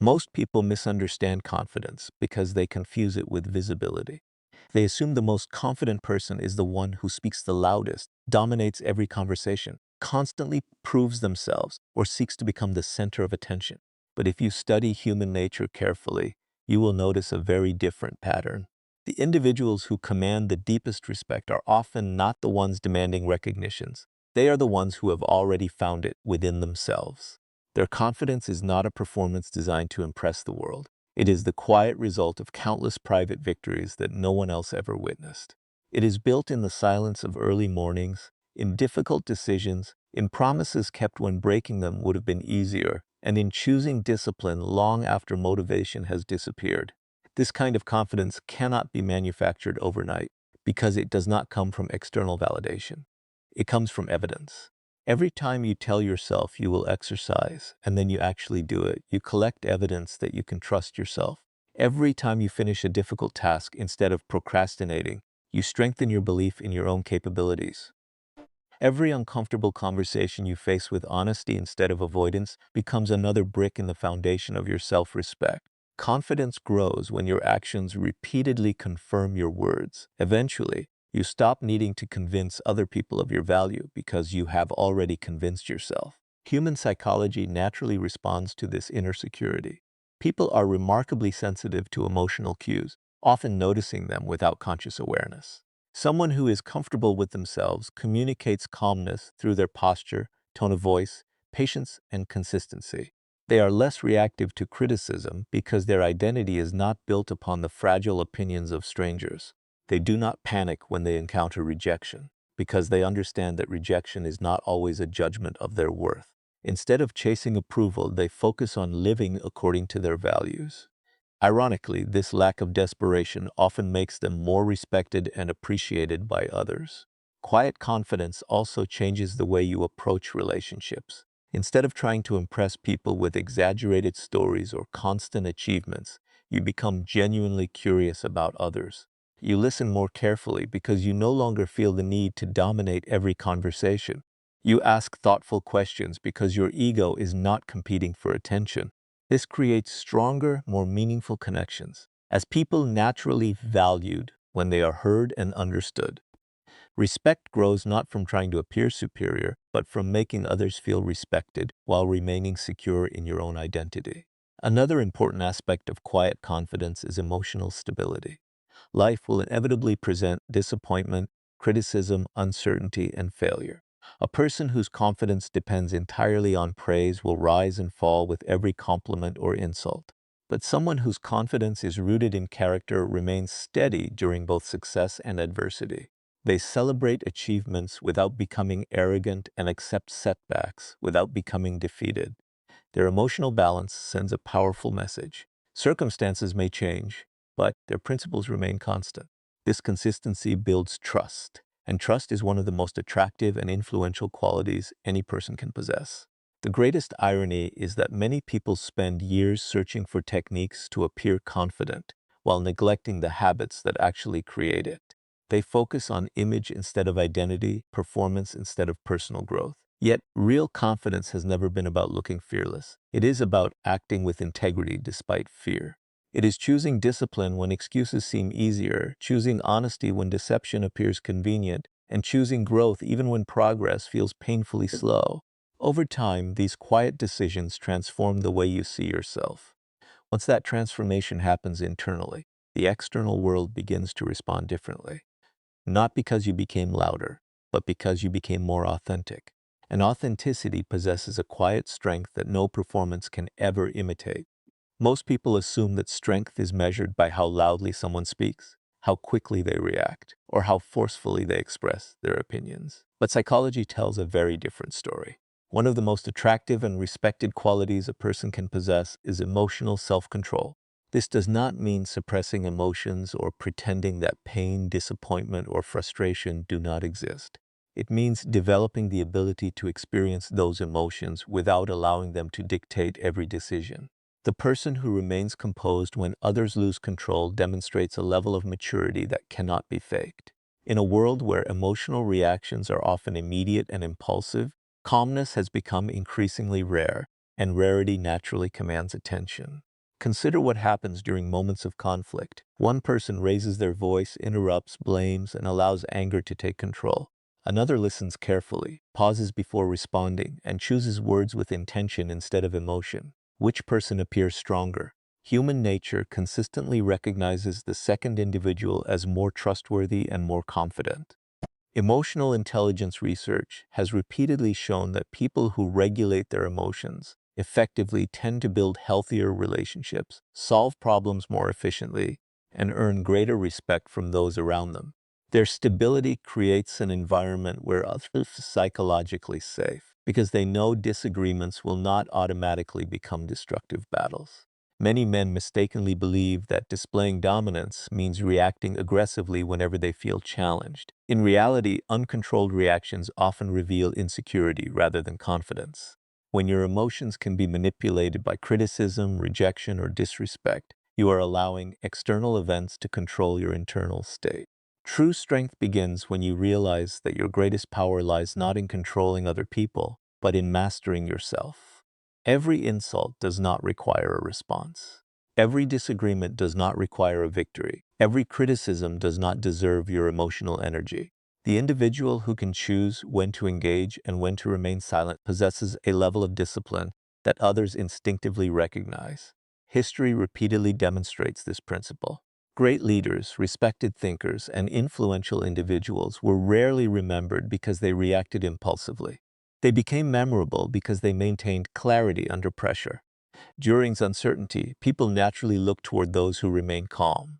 Most people misunderstand confidence because they confuse it with visibility. They assume the most confident person is the one who speaks the loudest, dominates every conversation, constantly proves themselves, or seeks to become the center of attention. But if you study human nature carefully, you will notice a very different pattern. The individuals who command the deepest respect are often not the ones demanding recognitions. They are the ones who have already found it within themselves. Their confidence is not a performance designed to impress the world. It is the quiet result of countless private victories that no one else ever witnessed. It is built in the silence of early mornings, in difficult decisions, in promises kept when breaking them would have been easier, and in choosing discipline long after motivation has disappeared. This kind of confidence cannot be manufactured overnight because it does not come from external validation. It comes from evidence. Every time you tell yourself you will exercise and then you actually do it, you collect evidence that you can trust yourself. Every time you finish a difficult task instead of procrastinating, you strengthen your belief in your own capabilities. Every uncomfortable conversation you face with honesty instead of avoidance becomes another brick in the foundation of your self-respect. Confidence grows when your actions repeatedly confirm your words. Eventually, you stop needing to convince other people of your value because you have already convinced yourself. Human psychology naturally responds to this inner security. People are remarkably sensitive to emotional cues, often noticing them without conscious awareness. Someone who is comfortable with themselves communicates calmness through their posture, tone of voice, patience, and consistency. They are less reactive to criticism because their identity is not built upon the fragile opinions of strangers. They do not panic when they encounter rejection because they understand that rejection is not always a judgment of their worth. Instead of chasing approval, they focus on living according to their values. Ironically, this lack of desperation often makes them more respected and appreciated by others. Quiet confidence also changes the way you approach relationships. Instead of trying to impress people with exaggerated stories or constant achievements, you become genuinely curious about others. You listen more carefully because you no longer feel the need to dominate every conversation. You ask thoughtful questions because your ego is not competing for attention. This creates stronger, more meaningful connections, as people naturally valued when they are heard and understood. Respect grows not from trying to appear superior, but from making others feel respected while remaining secure in your own identity. Another important aspect of quiet confidence is emotional stability. Life will inevitably present disappointment, criticism, uncertainty, and failure. A person whose confidence depends entirely on praise will rise and fall with every compliment or insult. But someone whose confidence is rooted in character remains steady during both success and adversity. They celebrate achievements without becoming arrogant and accept setbacks without becoming defeated. Their emotional balance sends a powerful message. Circumstances may change, but their principles remain constant. This consistency builds trust, and trust is one of the most attractive and influential qualities any person can possess. The greatest irony is that many people spend years searching for techniques to appear confident, while neglecting the habits that actually create it. They focus on image instead of identity, performance instead of personal growth. Yet, real confidence has never been about looking fearless. It is about acting with integrity despite fear. It is choosing discipline when excuses seem easier, choosing honesty when deception appears convenient, and choosing growth even when progress feels painfully slow. Over time, these quiet decisions transform the way you see yourself. Once that transformation happens internally, the external world begins to respond differently. Not because you became louder, but because you became more authentic. And authenticity possesses a quiet strength that no performance can ever imitate. Most people assume that strength is measured by how loudly someone speaks, how quickly they react, or how forcefully they express their opinions. But psychology tells a very different story. One of the most attractive and respected qualities a person can possess is emotional self-control. This does not mean suppressing emotions or pretending that pain, disappointment, or frustration do not exist. It means developing the ability to experience those emotions without allowing them to dictate every decision. The person who remains composed when others lose control demonstrates a level of maturity that cannot be faked. In a world where emotional reactions are often immediate and impulsive, calmness has become increasingly rare, and rarity naturally commands attention. Consider what happens during moments of conflict. One person raises their voice, interrupts, blames, and allows anger to take control. Another listens carefully, pauses before responding, and chooses words with intention instead of emotion. Which person appears stronger? Human nature consistently recognizes the second individual as more trustworthy and more confident. Emotional intelligence research has repeatedly shown that people who regulate their emotions effectively tend to build healthier relationships, solve problems more efficiently, and earn greater respect from those around them. Their stability creates an environment where others are psychologically safe because they know disagreements will not automatically become destructive battles. Many men mistakenly believe that displaying dominance means reacting aggressively whenever they feel challenged. In reality, uncontrolled reactions often reveal insecurity rather than confidence. When your emotions can be manipulated by criticism, rejection, or disrespect, you are allowing external events to control your internal state. True strength begins when you realize that your greatest power lies not in controlling other people, but in mastering yourself. Every insult does not require a response. Every disagreement does not require a victory. Every criticism does not deserve your emotional energy. The individual who can choose when to engage and when to remain silent possesses a level of discipline that others instinctively recognize. History repeatedly demonstrates this principle. Great leaders, respected thinkers, and influential individuals were rarely remembered because they reacted impulsively. They became memorable because they maintained clarity under pressure. During uncertainty, people naturally look toward those who remain calm.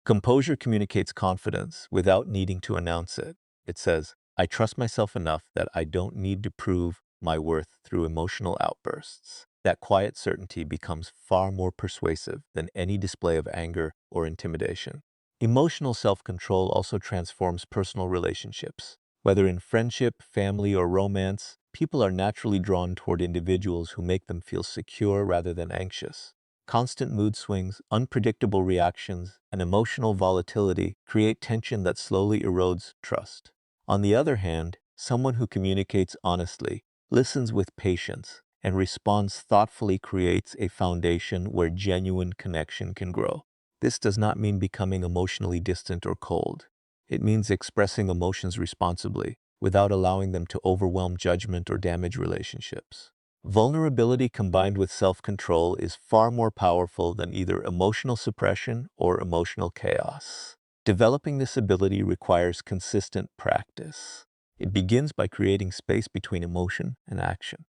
Composure communicates confidence without needing to announce it. It says, I trust myself enough that I don't need to prove my worth through emotional outbursts. That quiet certainty becomes far more persuasive than any display of anger or intimidation. Emotional self-control also transforms personal relationships. Whether in friendship, family, or romance, people are naturally drawn toward individuals who make them feel secure rather than anxious. Constant mood swings, unpredictable reactions, and emotional volatility create tension that slowly erodes trust. On the other hand, someone who communicates honestly, listens with patience, and responds thoughtfully creates a foundation where genuine connection can grow. This does not mean becoming emotionally distant or cold. It means expressing emotions responsibly, without allowing them to overwhelm judgment or damage relationships. Vulnerability combined with self-control is far more powerful than either emotional suppression or emotional chaos. Developing this ability requires consistent practice. It begins by creating space between emotion and action.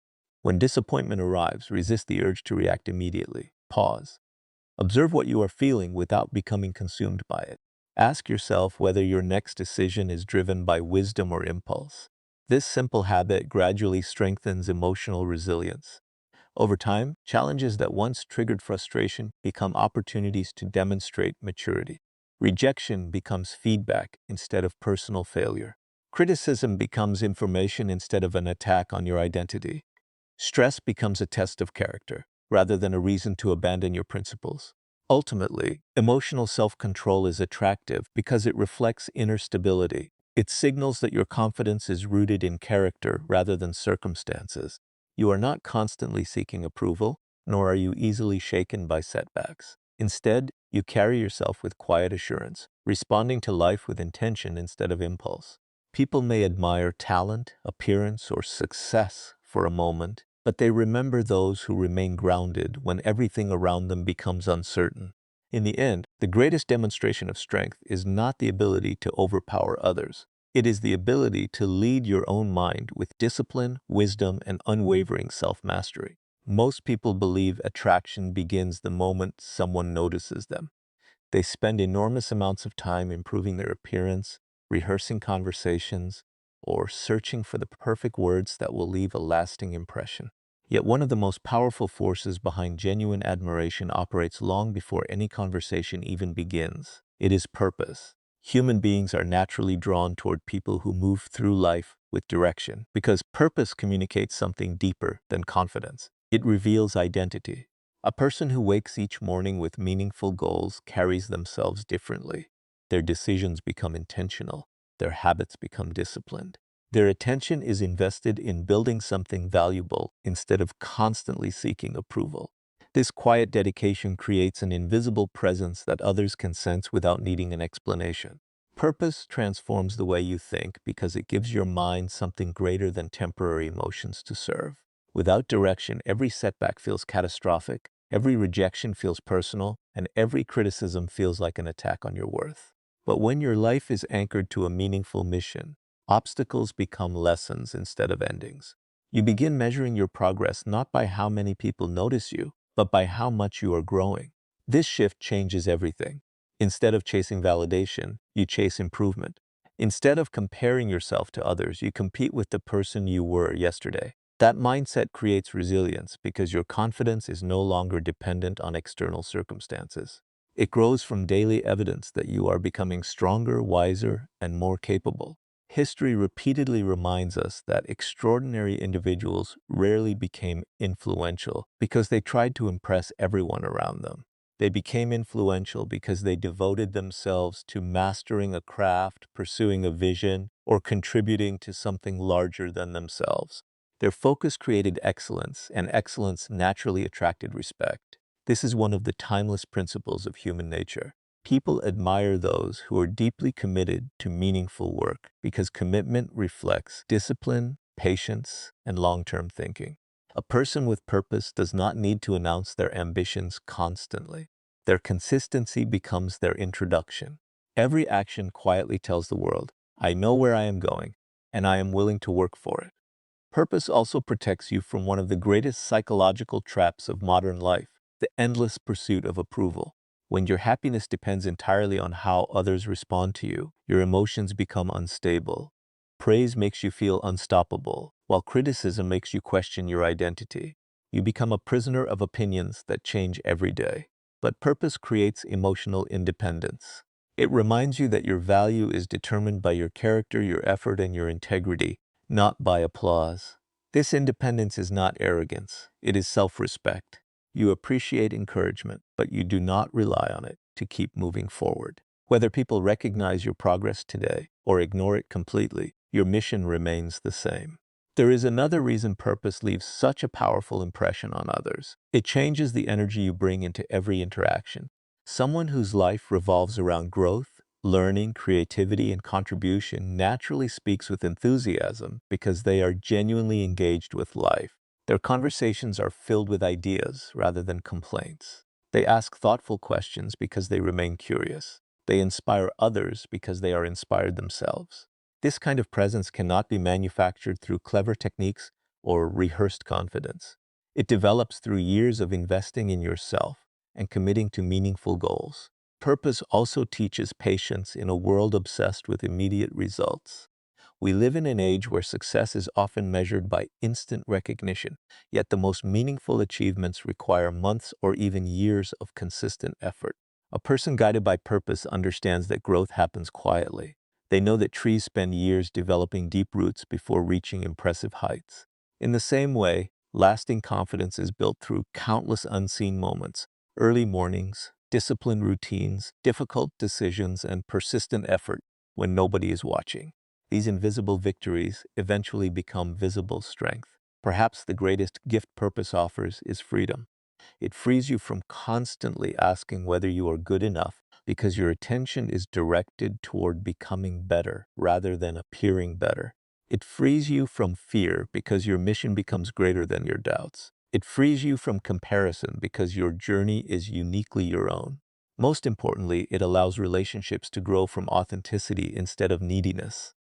When disappointment arrives, resist the urge to react immediately. Pause. Observe what you are feeling without becoming consumed by it. Ask yourself whether your next decision is driven by wisdom or impulse. This simple habit gradually strengthens emotional resilience. Over time, challenges that once triggered frustration become opportunities to demonstrate maturity. Rejection becomes feedback instead of personal failure. Criticism becomes information instead of an attack on your identity. Stress becomes a test of character, rather than a reason to abandon your principles. Ultimately, emotional self-control is attractive because it reflects inner stability. It signals that your confidence is rooted in character rather than circumstances. You are not constantly seeking approval, nor are you easily shaken by setbacks. Instead, you carry yourself with quiet assurance, responding to life with intention instead of impulse. People may admire talent, appearance, or success for a moment, but they remember those who remain grounded when everything around them becomes uncertain. In the end, the greatest demonstration of strength is not the ability to overpower others. It is the ability to lead your own mind with discipline, wisdom, and unwavering self-mastery. Most people believe attraction begins the moment someone notices them. They spend enormous amounts of time improving their appearance, rehearsing conversations, or searching for the perfect words that will leave a lasting impression. Yet one of the most powerful forces behind genuine admiration operates long before any conversation even begins. It is purpose. Human beings are naturally drawn toward people who move through life with direction because purpose communicates something deeper than confidence. It reveals identity. A person who wakes each morning with meaningful goals carries themselves differently. Their decisions become intentional. Their habits become disciplined. Their attention is invested in building something valuable instead of constantly seeking approval. This quiet dedication creates an invisible presence that others can sense without needing an explanation. Purpose transforms the way you think because it gives your mind something greater than temporary emotions to serve. Without direction, every setback feels catastrophic, every rejection feels personal, and every criticism feels like an attack on your worth. But when your life is anchored to a meaningful mission, obstacles become lessons instead of endings. You begin measuring your progress not by how many people notice you, but by how much you are growing. This shift changes everything. Instead of chasing validation, you chase improvement. Instead of comparing yourself to others, you compete with the person you were yesterday. That mindset creates resilience because your confidence is no longer dependent on external circumstances. It grows from daily evidence that you are becoming stronger, wiser, and more capable. History repeatedly reminds us that extraordinary individuals rarely became influential because they tried to impress everyone around them. They became influential because they devoted themselves to mastering a craft, pursuing a vision, or contributing to something larger than themselves. Their focus created excellence, and excellence naturally attracted respect. This is one of the timeless principles of human nature. People admire those who are deeply committed to meaningful work because commitment reflects discipline, patience, and long-term thinking. A person with purpose does not need to announce their ambitions constantly. Their consistency becomes their introduction. Every action quietly tells the world, I know where I am going, and I am willing to work for it. Purpose also protects you from one of the greatest psychological traps of modern life, the endless pursuit of approval. When your happiness depends entirely on how others respond to you, your emotions become unstable. Praise makes you feel unstoppable, while criticism makes you question your identity. You become a prisoner of opinions that change every day. But purpose creates emotional independence. It reminds you that your value is determined by your character, your effort, and your integrity, not by applause. This independence is not arrogance, it is self-respect. You appreciate encouragement, but you do not rely on it to keep moving forward. Whether people recognize your progress today or ignore it completely, your mission remains the same. There is another reason purpose leaves such a powerful impression on others. It changes the energy you bring into every interaction. Someone whose life revolves around growth, learning, creativity, and contribution naturally speaks with enthusiasm because they are genuinely engaged with life. Their conversations are filled with ideas rather than complaints. They ask thoughtful questions because they remain curious. They inspire others because they are inspired themselves. This kind of presence cannot be manufactured through clever techniques or rehearsed confidence. It develops through years of investing in yourself and committing to meaningful goals. Purpose also teaches patience in a world obsessed with immediate results. We live in an age where success is often measured by instant recognition, yet the most meaningful achievements require months or even years of consistent effort. A person guided by purpose understands that growth happens quietly. They know that trees spend years developing deep roots before reaching impressive heights. In the same way, lasting confidence is built through countless unseen moments, early mornings, disciplined routines, difficult decisions, and persistent effort when nobody is watching. These invisible victories eventually become visible strength. Perhaps the greatest gift purpose offers is freedom. It frees you from constantly asking whether you are good enough because your attention is directed toward becoming better rather than appearing better. It frees you from fear because your mission becomes greater than your doubts. It frees you from comparison because your journey is uniquely your own. Most importantly, it allows relationships to grow from authenticity instead of neediness.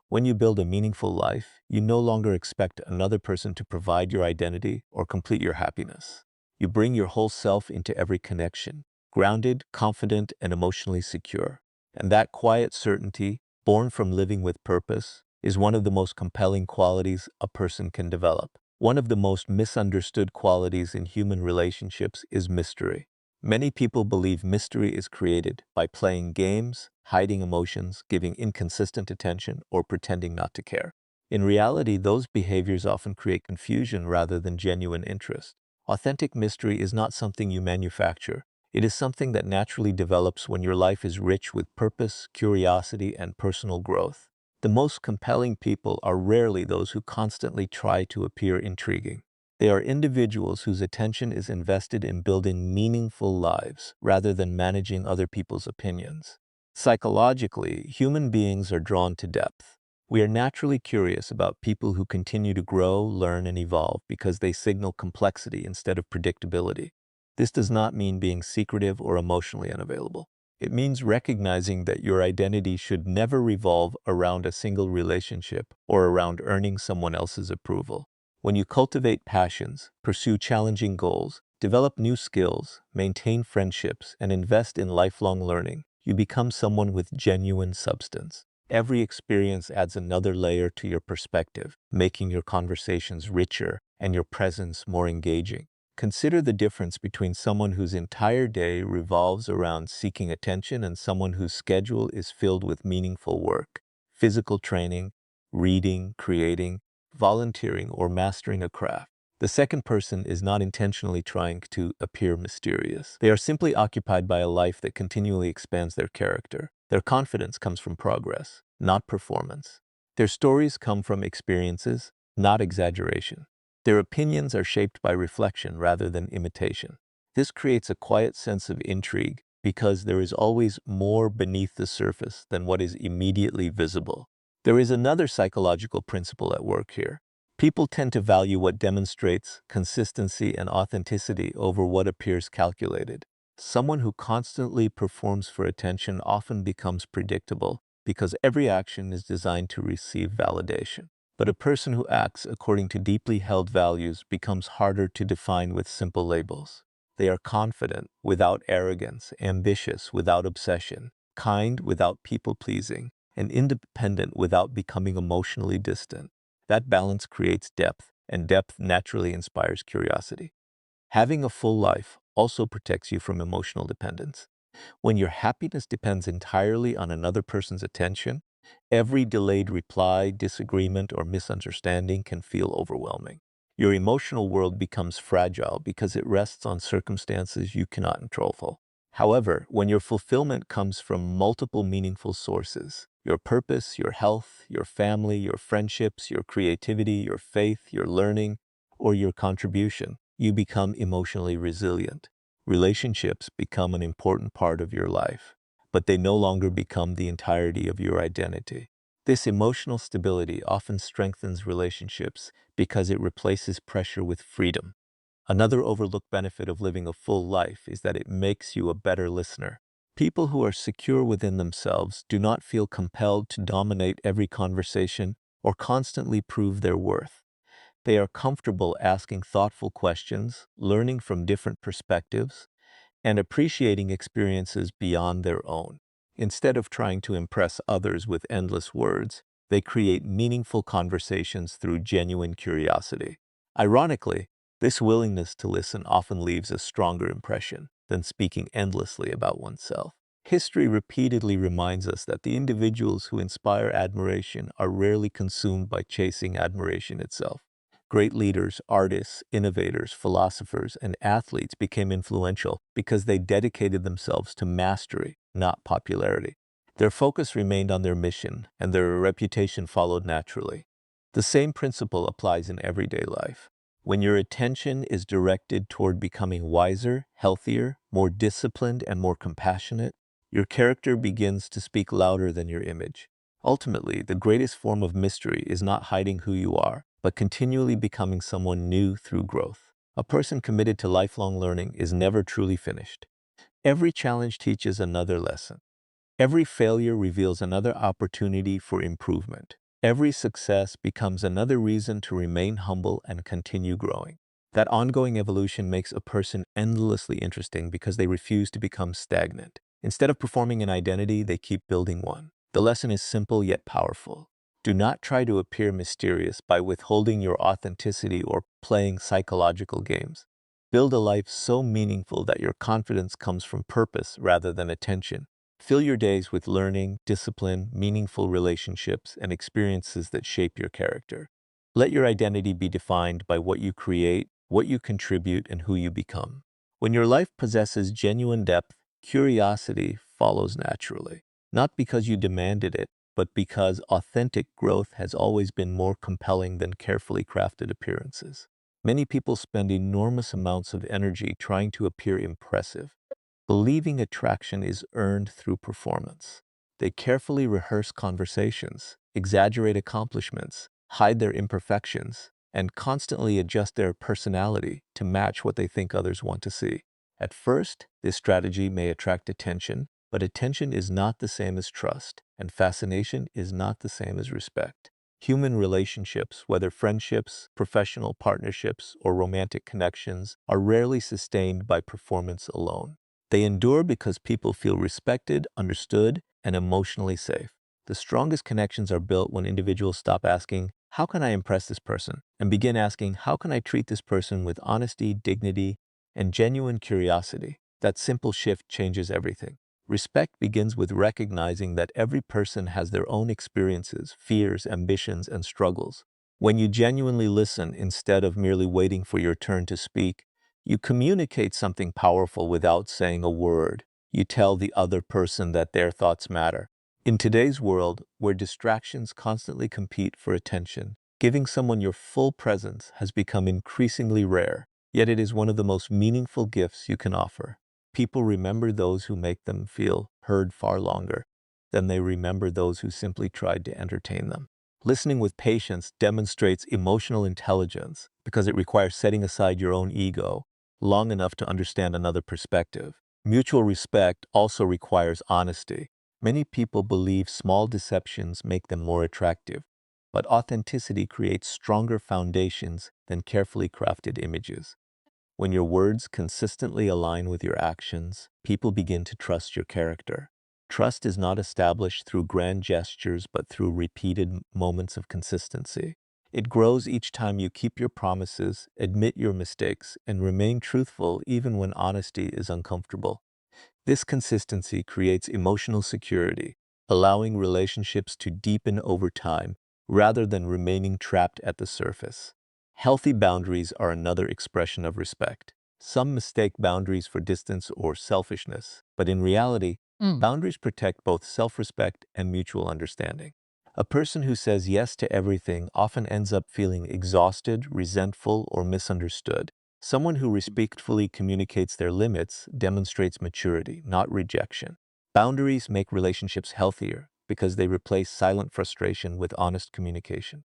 When you build a meaningful life, you no longer expect another person to provide your identity or complete your happiness. You bring your whole self into every connection, grounded, confident, and emotionally secure. And that quiet certainty, born from living with purpose, is one of the most compelling qualities a person can develop. One of the most misunderstood qualities in human relationships is mystery. Many people believe mystery is created by playing games, hiding emotions, giving inconsistent attention, or pretending not to care. In reality, those behaviors often create confusion rather than genuine interest. Authentic mystery is not something you manufacture. It is something that naturally develops when your life is rich with purpose, curiosity, and personal growth. The most compelling people are rarely those who constantly try to appear intriguing. They are individuals whose attention is invested in building meaningful lives rather than managing other people's opinions. Psychologically, human beings are drawn to depth. We are naturally curious about people who continue to grow, learn, and evolve because they signal complexity instead of predictability. This does not mean being secretive or emotionally unavailable. It means recognizing that your identity should never revolve around a single relationship or around earning someone else's approval. When you cultivate passions, pursue challenging goals, develop new skills, maintain friendships, and invest in lifelong learning, you become someone with genuine substance. Every experience adds another layer to your perspective, making your conversations richer and your presence more engaging. Consider the difference between someone whose entire day revolves around seeking attention and someone whose schedule is filled with meaningful work, physical training, reading, creating, volunteering, or mastering a craft. The second person is not intentionally trying to appear mysterious. They are simply occupied by a life that continually expands their character. Their confidence comes from progress, not performance. Their stories come from experiences, not exaggeration. Their opinions are shaped by reflection rather than imitation. This creates a quiet sense of intrigue because there is always more beneath the surface than what is immediately visible. There is another psychological principle at work here. People tend to value what demonstrates consistency and authenticity over what appears calculated. Someone who constantly performs for attention often becomes predictable because every action is designed to receive validation. But a person who acts according to deeply held values becomes harder to define with simple labels. They are confident without arrogance, ambitious without obsession, kind without people-pleasing, and independent without becoming emotionally distant. That balance creates depth, and depth naturally inspires curiosity. Having a full life also protects you from emotional dependence. When your happiness depends entirely on another person's attention, every delayed reply, disagreement, or misunderstanding can feel overwhelming. Your emotional world becomes fragile because it rests on circumstances you cannot control. However, when your fulfillment comes from multiple meaningful sources, your purpose, your health, your family, your friendships, your creativity, your faith, your learning, or your contribution, you become emotionally resilient. Relationships become an important part of your life, but they no longer become the entirety of your identity. This emotional stability often strengthens relationships because it replaces pressure with freedom. Another overlooked benefit of living a full life is that it makes you a better listener. People who are secure within themselves do not feel compelled to dominate every conversation or constantly prove their worth. They are comfortable asking thoughtful questions, learning from different perspectives, and appreciating experiences beyond their own. Instead of trying to impress others with endless words, they create meaningful conversations through genuine curiosity. Ironically, this willingness to listen often leaves a stronger impression than speaking endlessly about oneself. History repeatedly reminds us that the individuals who inspire admiration are rarely consumed by chasing admiration itself. Great leaders, artists, innovators, philosophers, and athletes became influential because they dedicated themselves to mastery, not popularity. Their focus remained on their mission, and their reputation followed naturally. The same principle applies in everyday life. When your attention is directed toward becoming wiser, healthier, more disciplined, and more compassionate, your character begins to speak louder than your image. Ultimately, the greatest form of mystery is not hiding who you are, but continually becoming someone new through growth. A person committed to lifelong learning is never truly finished. Every challenge teaches another lesson. Every failure reveals another opportunity for improvement. Every success becomes another reason to remain humble and continue growing. That ongoing evolution makes a person endlessly interesting because they refuse to become stagnant. Instead of performing an identity, they keep building one. The lesson is simple yet powerful. Do not try to appear mysterious by withholding your authenticity or playing psychological games. Build a life so meaningful that your confidence comes from purpose rather than attention. Fill your days with learning, discipline, meaningful relationships, and experiences that shape your character. Let your identity be defined by what you create, what you contribute, and who you become. When your life possesses genuine depth, curiosity follows naturally, not because you demanded it, but because authentic growth has always been more compelling than carefully crafted appearances. Many people spend enormous amounts of energy trying to appear impressive, believing attraction is earned through performance. They carefully rehearse conversations, exaggerate accomplishments, hide their imperfections, and constantly adjust their personality to match what they think others want to see. At first, this strategy may attract attention, but attention is not the same as trust, and fascination is not the same as respect. Human relationships, whether friendships, professional partnerships, or romantic connections, are rarely sustained by performance alone. They endure because people feel respected, understood, and emotionally safe. The strongest connections are built when individuals stop asking, "How can I impress this person?" and begin asking, "How can I treat this person with honesty, dignity, and genuine curiosity?" That simple shift changes everything. Respect begins with recognizing that every person has their own experiences, fears, ambitions, and struggles. When you genuinely listen instead of merely waiting for your turn to speak, you communicate something powerful without saying a word. You tell the other person that their thoughts matter. In today's world, where distractions constantly compete for attention, giving someone your full presence has become increasingly rare, yet it is one of the most meaningful gifts you can offer. People remember those who make them feel heard far longer than they remember those who simply tried to entertain them. Listening with patience demonstrates emotional intelligence because it requires setting aside your own ego long enough to understand another perspective. Mutual respect also requires honesty. Many people believe small deceptions make them more attractive, but authenticity creates stronger foundations than carefully crafted images. When your words consistently align with your actions, people begin to trust your character. Trust is not established through grand gestures, but through repeated moments of consistency. It grows each time you keep your promises, admit your mistakes, and remain truthful even when honesty is uncomfortable. This consistency creates emotional security, allowing relationships to deepen over time rather than remaining trapped at the surface. Healthy boundaries are another expression of respect. Some mistake boundaries for distance or selfishness, but in reality, boundaries protect both self-respect and mutual understanding. A person who says yes to everything often ends up feeling exhausted, resentful, or misunderstood. Someone who respectfully communicates their limits demonstrates maturity, not rejection. Boundaries make relationships healthier because they replace silent frustration with honest communication.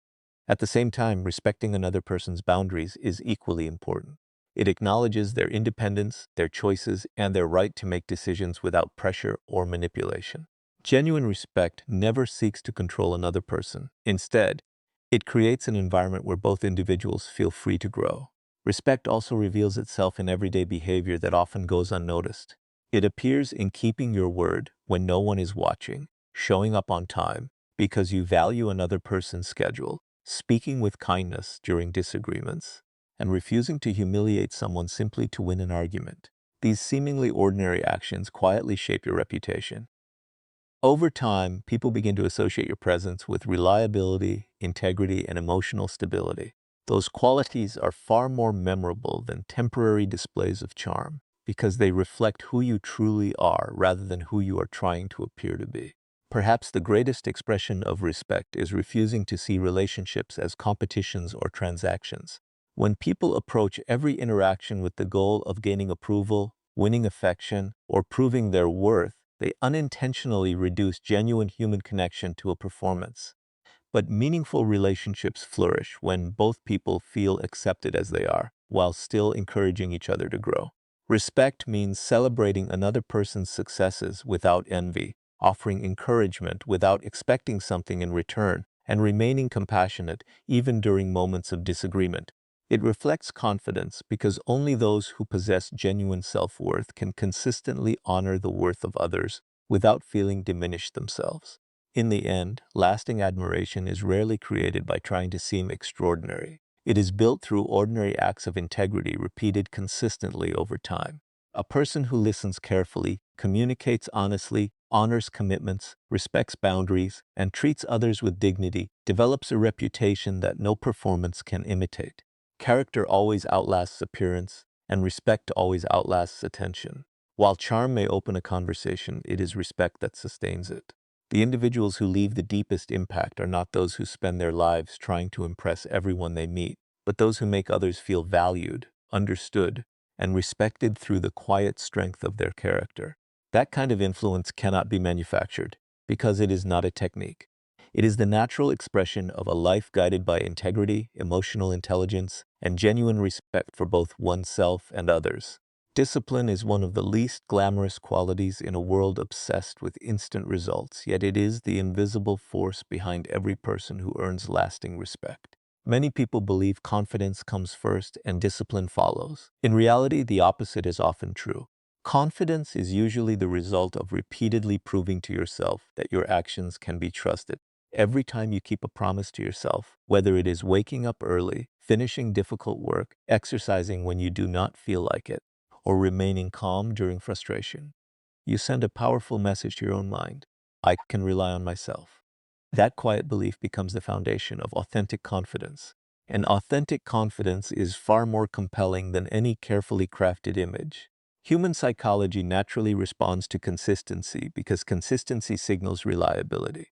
At the same time, respecting another person's boundaries is equally important. It acknowledges their independence, their choices, and their right to make decisions without pressure or manipulation. Genuine respect never seeks to control another person. Instead, it creates an environment where both individuals feel free to grow. Respect also reveals itself in everyday behavior that often goes unnoticed. It appears in keeping your word when no one is watching, showing up on time because you value another person's schedule, speaking with kindness during disagreements, and refusing to humiliate someone simply to win an argument. These seemingly ordinary actions quietly shape your reputation. Over time, people begin to associate your presence with reliability, integrity, and emotional stability. Those qualities are far more memorable than temporary displays of charm because they reflect who you truly are rather than who you are trying to appear to be. Perhaps the greatest expression of respect is refusing to see relationships as competitions or transactions. When people approach every interaction with the goal of gaining approval, winning affection, or proving their worth, they unintentionally reduce genuine human connection to a performance. But meaningful relationships flourish when both people feel accepted as they are, while still encouraging each other to grow. Respect means celebrating another person's successes without envy, offering encouragement without expecting something in return, and remaining compassionate even during moments of disagreement. It reflects confidence because only those who possess genuine self-worth can consistently honor the worth of others without feeling diminished themselves. In the end, lasting admiration is rarely created by trying to seem extraordinary. It is built through ordinary acts of integrity repeated consistently over time. A person who listens carefully, communicates honestly, honors commitments, respects boundaries, and treats others with dignity develops a reputation that no performance can imitate. Character always outlasts appearance, and respect always outlasts attention. While charm may open a conversation, it is respect that sustains it. The individuals who leave the deepest impact are not those who spend their lives trying to impress everyone they meet, but those who make others feel valued, understood, and respected through the quiet strength of their character. That kind of influence cannot be manufactured, because it is not a technique. It is the natural expression of a life guided by integrity, emotional intelligence, and genuine respect for both oneself and others. Discipline is one of the least glamorous qualities in a world obsessed with instant results, yet it is the invisible force behind every person who earns lasting respect. Many people believe confidence comes first and discipline follows. In reality, the opposite is often true. Confidence is usually the result of repeatedly proving to yourself that your actions can be trusted. Every time you keep a promise to yourself, whether it is waking up early, finishing difficult work, exercising when you do not feel like it, or remaining calm during frustration, you send a powerful message to your own mind. I can rely on myself. That quiet belief becomes the foundation of authentic confidence. And authentic confidence is far more compelling than any carefully crafted image. Human psychology naturally responds to consistency because consistency signals reliability.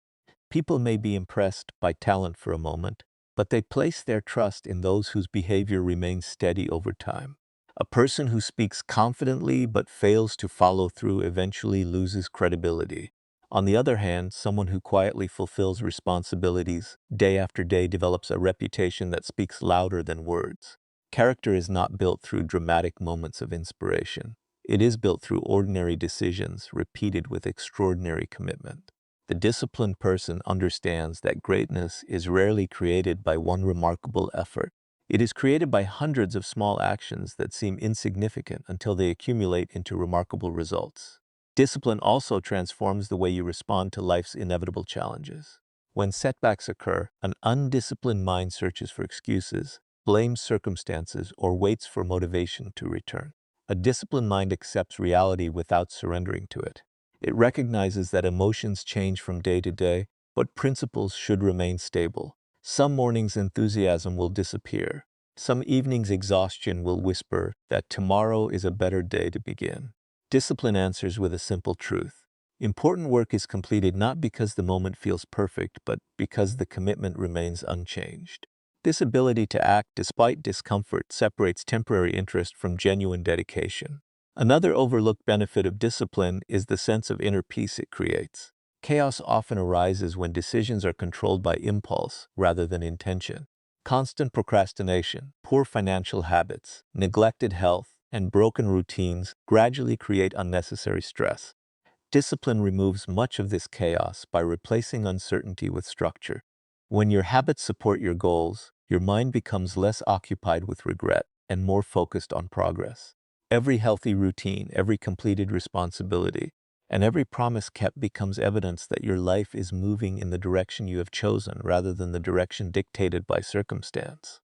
People may be impressed by talent for a moment, but they place their trust in those whose behavior remains steady over time. A person who speaks confidently but fails to follow through eventually loses credibility. On the other hand, someone who quietly fulfills responsibilities day after day develops a reputation that speaks louder than words. Character is not built through dramatic moments of inspiration. It is built through ordinary decisions repeated with extraordinary commitment. The disciplined person understands that greatness is rarely created by one remarkable effort. It is created by hundreds of small actions that seem insignificant until they accumulate into remarkable results. Discipline also transforms the way you respond to life's inevitable challenges. When setbacks occur, an undisciplined mind searches for excuses, blames circumstances, or waits for motivation to return. A disciplined mind accepts reality without surrendering to it. It recognizes that emotions change from day to day, but principles should remain stable. Some mornings' enthusiasm will disappear. Some evenings' exhaustion will whisper that tomorrow is a better day to begin. Discipline answers with a simple truth. Important work is completed not because the moment feels perfect, but because the commitment remains unchanged. This ability to act despite discomfort separates temporary interest from genuine dedication. Another overlooked benefit of discipline is the sense of inner peace it creates. Chaos often arises when decisions are controlled by impulse rather than intention. Constant procrastination, poor financial habits, neglected health, and broken routines gradually create unnecessary stress. Discipline removes much of this chaos by replacing uncertainty with structure. When your habits support your goals, your mind becomes less occupied with regret and more focused on progress. Every healthy routine, every completed responsibility, and every promise kept becomes evidence that your life is moving in the direction you have chosen rather than the direction dictated by circumstance.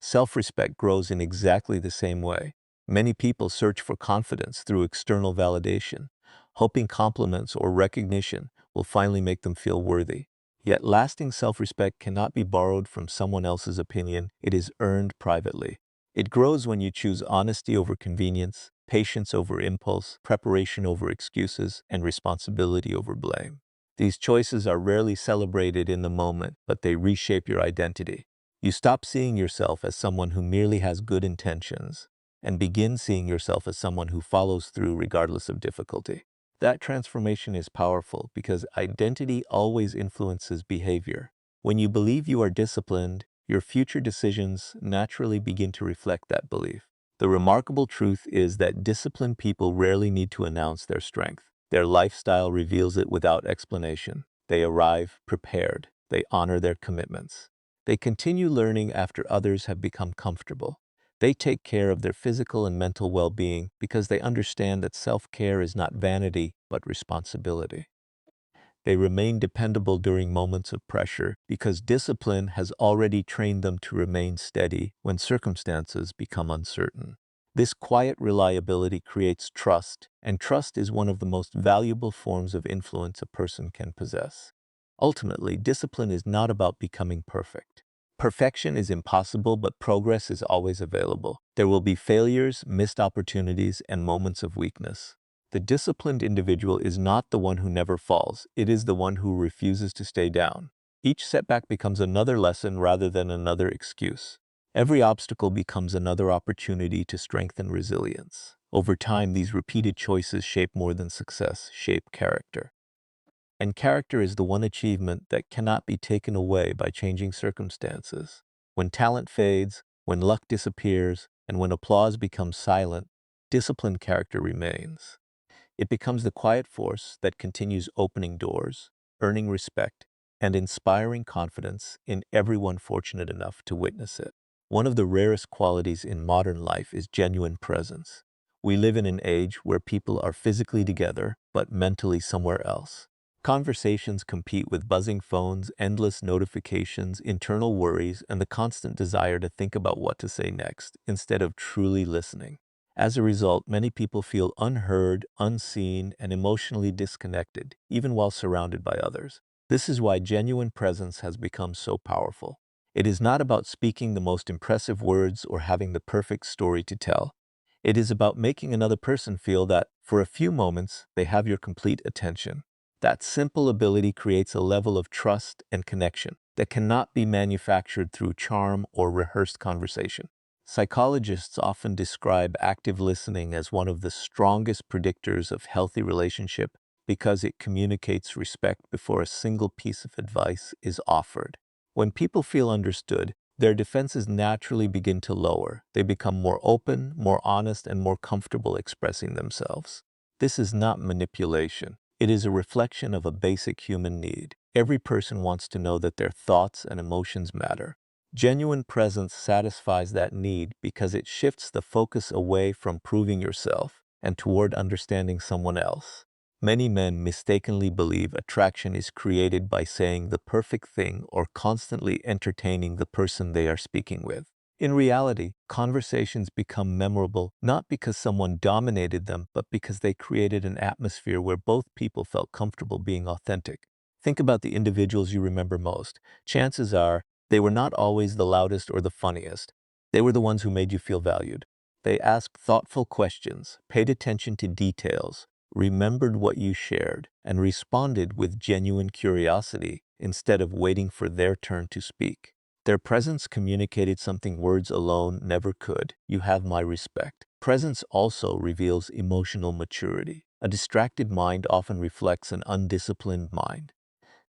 Self-respect grows in exactly the same way. Many people search for confidence through external validation, hoping compliments or recognition will finally make them feel worthy. Yet lasting self-respect cannot be borrowed from someone else's opinion. It is earned privately. It grows when you choose honesty over convenience, patience over impulse, preparation over excuses, and responsibility over blame. These choices are rarely celebrated in the moment, but they reshape your identity. You stop seeing yourself as someone who merely has good intentions and begin seeing yourself as someone who follows through regardless of difficulty. That transformation is powerful because identity always influences behavior. When you believe you are disciplined, your future decisions naturally begin to reflect that belief. The remarkable truth is that disciplined people rarely need to announce their strength. Their lifestyle reveals it without explanation. They arrive prepared. They honor their commitments. They continue learning after others have become comfortable. They take care of their physical and mental well-being because they understand that self-care is not vanity, but responsibility. They remain dependable during moments of pressure because discipline has already trained them to remain steady when circumstances become uncertain. This quiet reliability creates trust, and trust is one of the most valuable forms of influence a person can possess. Ultimately, discipline is not about becoming perfect. Perfection is impossible, but progress is always available. There will be failures, missed opportunities, and moments of weakness. The disciplined individual is not the one who never falls. It is the one who refuses to stay down. Each setback becomes another lesson rather than another excuse. Every obstacle becomes another opportunity to strengthen resilience. Over time, these repeated choices shape more than success, shape character. And character is the one achievement that cannot be taken away by changing circumstances. When talent fades, when luck disappears, and when applause becomes silent, disciplined character remains. It becomes the quiet force that continues opening doors, earning respect, and inspiring confidence in everyone fortunate enough to witness it. One of the rarest qualities in modern life is genuine presence. We live in an age where people are physically together, but mentally somewhere else. Conversations compete with buzzing phones, endless notifications, internal worries, and the constant desire to think about what to say next, instead of truly listening. As a result, many people feel unheard, unseen, and emotionally disconnected, even while surrounded by others. This is why genuine presence has become so powerful. It is not about speaking the most impressive words or having the perfect story to tell. It is about making another person feel that, for a few moments, they have your complete attention. That simple ability creates a level of trust and connection that cannot be manufactured through charm or rehearsed conversation. Psychologists often describe active listening as one of the strongest predictors of healthy relationship because it communicates respect before a single piece of advice is offered. When people feel understood, their defenses naturally begin to lower. They become more open, more honest, and more comfortable expressing themselves. This is not manipulation. It is a reflection of a basic human need. Every person wants to know that their thoughts and emotions matter. Genuine presence satisfies that need because it shifts the focus away from proving yourself and toward understanding someone else. Many men mistakenly believe attraction is created by saying the perfect thing or constantly entertaining the person they are speaking with. In reality, conversations become memorable not because someone dominated them, but because they created an atmosphere where both people felt comfortable being authentic. Think about the individuals you remember most. Chances are they were not always the loudest or the funniest. They were the ones who made you feel valued. They asked thoughtful questions, paid attention to details, remembered what you shared, and responded with genuine curiosity instead of waiting for their turn to speak. Their presence communicated something words alone never could. You have my respect. Presence also reveals emotional maturity. A distracted mind often reflects an undisciplined mind.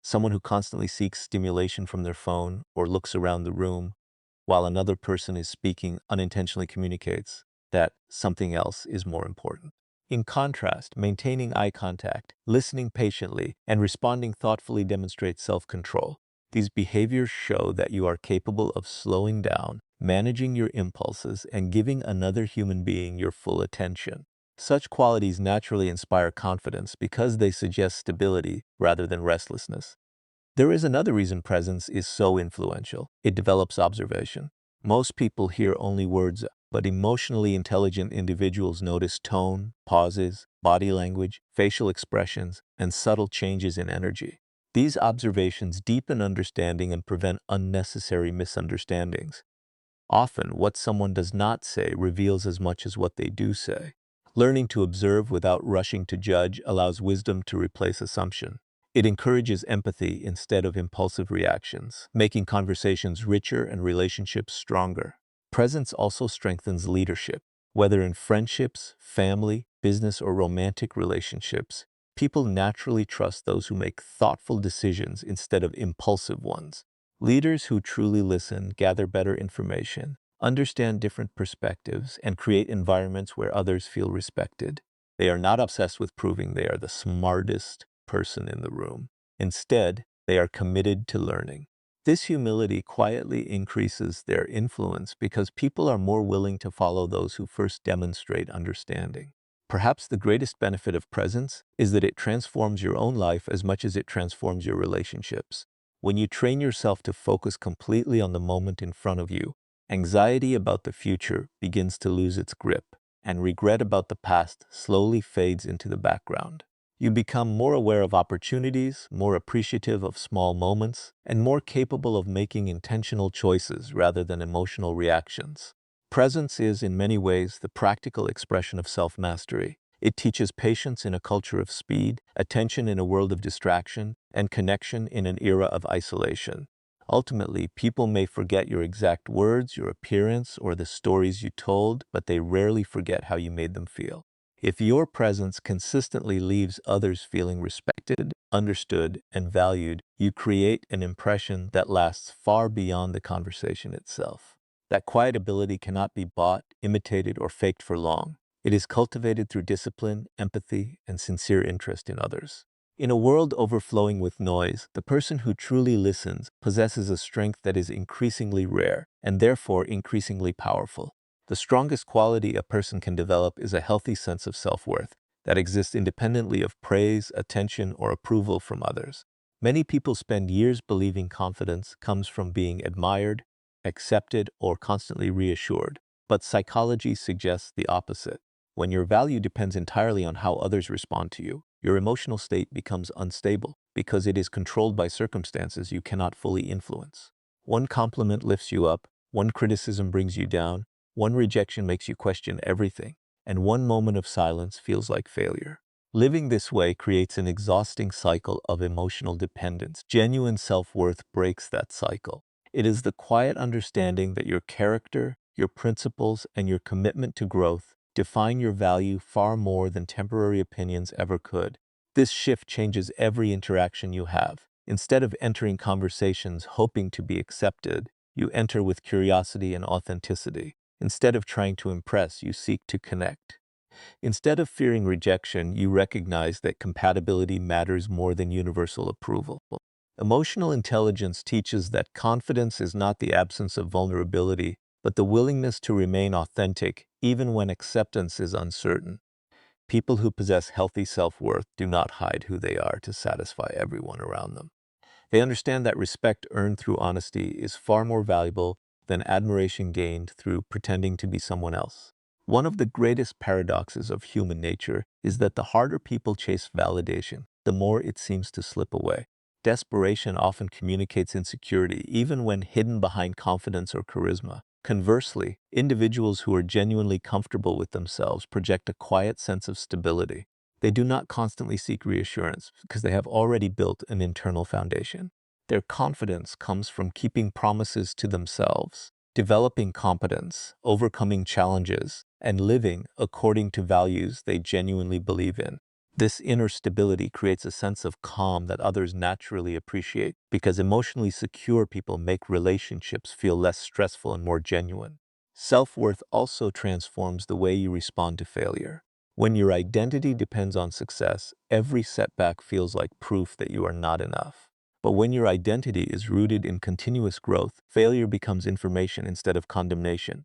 Someone who constantly seeks stimulation from their phone or looks around the room while another person is speaking unintentionally communicates that something else is more important. In contrast, maintaining eye contact, listening patiently, and responding thoughtfully demonstrates self-control. These behaviors show that you are capable of slowing down, managing your impulses, and giving another human being your full attention. Such qualities naturally inspire confidence because they suggest stability rather than restlessness. There is another reason presence is so influential. It develops observation. Most people hear only words, but emotionally intelligent individuals notice tone, pauses, body language, facial expressions, and subtle changes in energy. These observations deepen understanding and prevent unnecessary misunderstandings. Often, what someone does not say reveals as much as what they do say. Learning to observe without rushing to judge allows wisdom to replace assumption. It encourages empathy instead of impulsive reactions, making conversations richer and relationships stronger. Presence also strengthens leadership. Whether in friendships, family, business, or romantic relationships, people naturally trust those who make thoughtful decisions instead of impulsive ones. Leaders who truly listen gather better information, understand different perspectives, and create environments where others feel respected. They are not obsessed with proving they are the smartest person in the room. Instead, they are committed to learning. This humility quietly increases their influence because people are more willing to follow those who first demonstrate understanding. Perhaps the greatest benefit of presence is that it transforms your own life as much as it transforms your relationships. When you train yourself to focus completely on the moment in front of you, anxiety about the future begins to lose its grip, and regret about the past slowly fades into the background. You become more aware of opportunities, more appreciative of small moments, and more capable of making intentional choices rather than emotional reactions. Presence is, in many ways, the practical expression of self-mastery. It teaches patience in a culture of speed, attention in a world of distraction, and connection in an era of isolation. Ultimately, people may forget your exact words, your appearance, or the stories you told, but they rarely forget how you made them feel. If your presence consistently leaves others feeling respected, understood, and valued, you create an impression that lasts far beyond the conversation itself. That quiet ability cannot be bought, imitated, or faked for long. It is cultivated through discipline, empathy, and sincere interest in others. In a world overflowing with noise, the person who truly listens possesses a strength that is increasingly rare and therefore increasingly powerful. The strongest quality a person can develop is a healthy sense of self-worth that exists independently of praise, attention, or approval from others. Many people spend years believing confidence comes from being admired, accepted, or constantly reassured, but psychology suggests the opposite. When your value depends entirely on how others respond to you, your emotional state becomes unstable because it is controlled by circumstances you cannot fully influence. One compliment lifts you up, one criticism brings you down, one rejection makes you question everything, and one moment of silence feels like failure. Living this way creates an exhausting cycle of emotional dependence. Genuine self-worth breaks that cycle. It is the quiet understanding that your character, your principles, and your commitment to growth define your value far more than temporary opinions ever could. This shift changes every interaction you have. Instead of entering conversations hoping to be accepted, you enter with curiosity and authenticity. Instead of trying to impress, you seek to connect. Instead of fearing rejection, you recognize that compatibility matters more than universal approval. Emotional intelligence teaches that confidence is not the absence of vulnerability, but the willingness to remain authentic even when acceptance is uncertain. People who possess healthy self-worth do not hide who they are to satisfy everyone around them. They understand that respect earned through honesty is far more valuable than admiration gained through pretending to be someone else. One of the greatest paradoxes of human nature is that the harder people chase validation, the more it seems to slip away. Desperation often communicates insecurity, even when hidden behind confidence or charisma. Conversely, individuals who are genuinely comfortable with themselves project a quiet sense of stability. They do not constantly seek reassurance because they have already built an internal foundation. Their confidence comes from keeping promises to themselves, developing competence, overcoming challenges, and living according to values they genuinely believe in. This inner stability creates a sense of calm that others naturally appreciate because emotionally secure people make relationships feel less stressful and more genuine. Self-worth also transforms the way you respond to failure. When your identity depends on success, every setback feels like proof that you are not enough. But when your identity is rooted in continuous growth, failure becomes information instead of condemnation.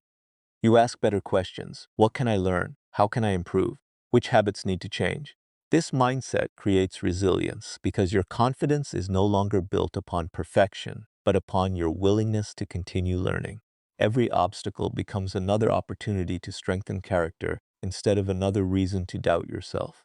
You ask better questions. What can I learn? How can I improve? Which habits need to change? This mindset creates resilience because your confidence is no longer built upon perfection, but upon your willingness to continue learning. Every obstacle becomes another opportunity to strengthen character instead of another reason to doubt yourself.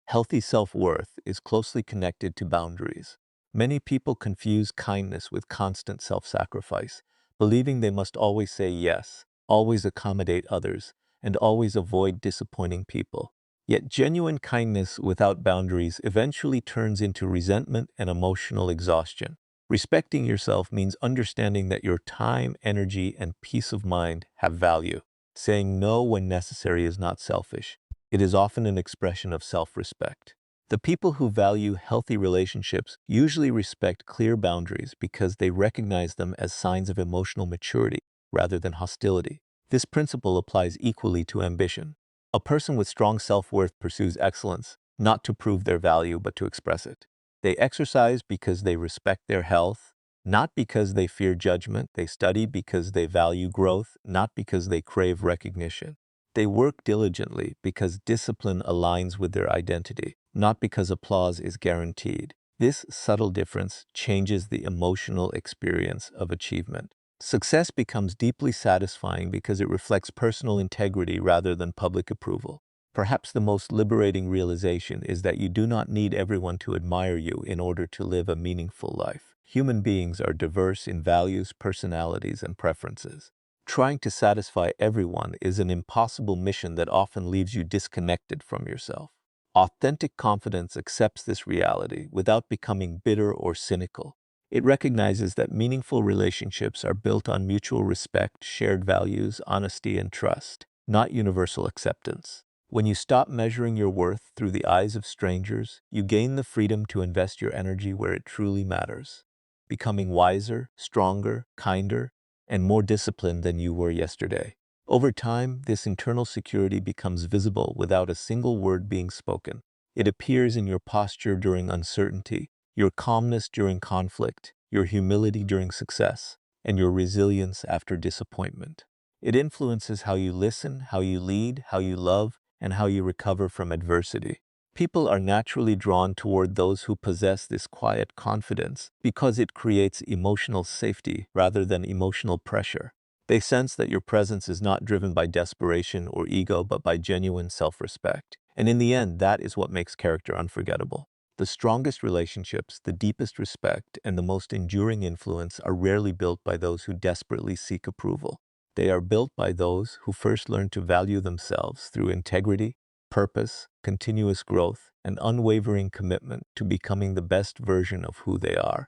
Healthy self-worth is closely connected to boundaries. Many people confuse kindness with constant self-sacrifice, believing they must always say yes, always accommodate others, and always avoid disappointing people. Yet genuine kindness without boundaries eventually turns into resentment and emotional exhaustion. Respecting yourself means understanding that your time, energy, and peace of mind have value. Saying no when necessary is not selfish. It is often an expression of self-respect. The people who value healthy relationships usually respect clear boundaries because they recognize them as signs of emotional maturity rather than hostility. This principle applies equally to ambition. A person with strong self-worth pursues excellence, not to prove their value, but to express it. They exercise because they respect their health, not because they fear judgment. They study because they value growth, not because they crave recognition. They work diligently because discipline aligns with their identity, not because applause is guaranteed. This subtle difference changes the emotional experience of achievement. Success becomes deeply satisfying because it reflects personal integrity rather than public approval. Perhaps the most liberating realization is that you do not need everyone to admire you in order to live a meaningful life. Human beings are diverse in values, personalities, and preferences. Trying to satisfy everyone is an impossible mission that often leaves you disconnected from yourself. Authentic confidence accepts this reality without becoming bitter or cynical. It recognizes that meaningful relationships are built on mutual respect, shared values, honesty, and trust, not universal acceptance. When you stop measuring your worth through the eyes of strangers, you gain the freedom to invest your energy where it truly matters, becoming wiser, stronger, kinder, and more disciplined than you were yesterday. Over time, this internal security becomes visible without a single word being spoken. It appears in your posture during uncertainty, your calmness during conflict, your humility during success, and your resilience after disappointment. It influences how you listen, how you lead, how you love, and how you recover from adversity. People are naturally drawn toward those who possess this quiet confidence because it creates emotional safety rather than emotional pressure. They sense that your presence is not driven by desperation or ego, but by genuine self-respect. And in the end, that is what makes character unforgettable. The strongest relationships, the deepest respect, and the most enduring influence are rarely built by those who desperately seek approval. They are built by those who first learn to value themselves through integrity, purpose, continuous growth, and unwavering commitment to becoming the best version of who they are.